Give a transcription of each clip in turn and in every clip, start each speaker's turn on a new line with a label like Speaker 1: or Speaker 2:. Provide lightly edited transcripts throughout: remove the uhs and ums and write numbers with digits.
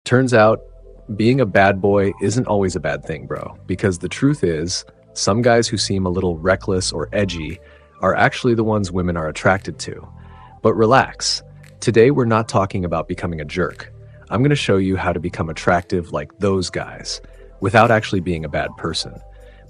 Speaker 1: Turns out, being a bad boy isn't always a bad thing, bro. Because the truth is, some guys who seem a little reckless or edgy are actually the ones women are attracted to. But relax. Today we're not talking about becoming a jerk. I'm going to show you how to become attractive like those guys, without actually being a bad person.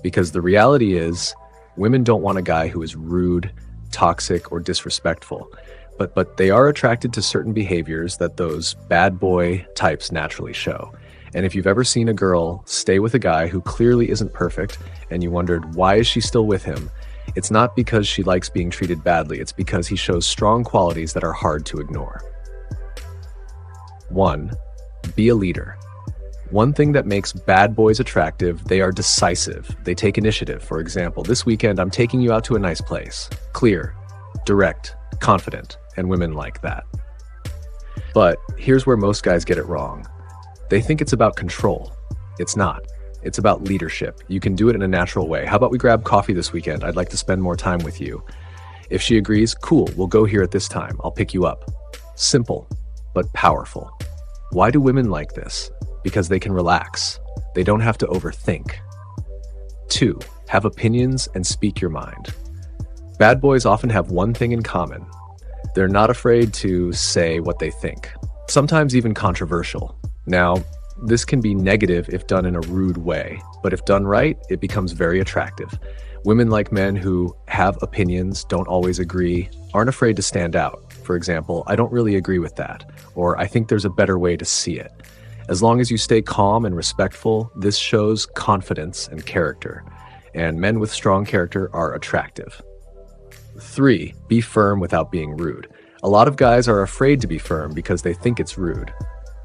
Speaker 1: Because the reality is, women don't want a guy who is rude, toxic, or disrespectful. But they are attracted to certain behaviors that those bad boy types naturally show. And if you've ever seen a girl stay with a guy who clearly isn't perfect, and you wondered, why is she still with him? It's not because she likes being treated badly, it's because he shows strong qualities that are hard to ignore. 1. Be a leader. One thing that makes bad boys attractive, they are decisive. They take initiative. For example, this weekend I'm taking you out to a nice place. Clear, direct, confident, and women like that. But here's where most guys get it wrong. They think it's about control. It's not. It's about leadership. You can do it in a natural way. How about we grab coffee this weekend? I'd like to spend more time with you. If she agrees, cool, we'll go here at this time. I'll pick you up. Simple, but powerful. Why do women like this? Because they can relax. They don't have to overthink. 2. Have opinions and speak your mind. Bad boys often have one thing in common. They're not afraid to say what they think, sometimes even controversial. Now, this can be negative if done in a rude way, but if done right, it becomes very attractive. Women like men who have opinions, don't always agree, aren't afraid to stand out. For example, I don't really agree with that, or I think there's a better way to see it. As long as you stay calm and respectful, this shows confidence and character, and men with strong character are attractive. 3. Be firm without being rude. A lot of guys are afraid to be firm because they think it's rude,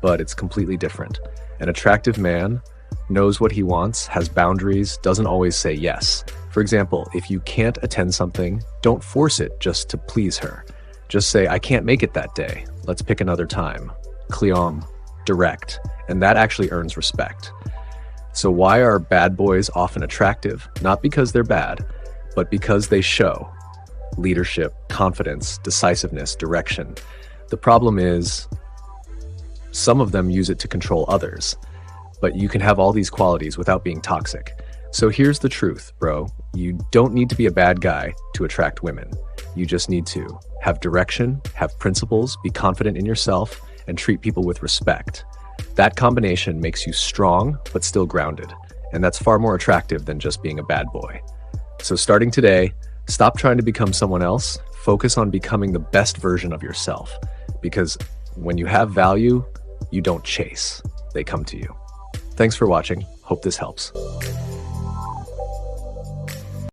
Speaker 1: but it's completely different. An attractive man knows what he wants, has boundaries, doesn't always say yes. For example, if you can't attend something, don't force it just to please her. Just say, I can't make it that day. Let's pick another time. Client, direct, and that actually earns respect. So why are bad boys often attractive? Not because they're bad, but because they show leadership, confidence, decisiveness, direction. The problem is, some of them use it to control others, but you can have all these qualities without being toxic. So here's the truth, bro. You don't need to be a bad guy to attract women. You just need to have direction, have principles, be confident in yourself, and treat people with respect. That combination makes you strong, but still grounded. And that's far more attractive than just being a bad boy. So starting today, stop trying to become someone else. Focus on becoming the best version of yourself. Because when you have value, you don't chase. They come to you. Thanks for watching. Hope this helps.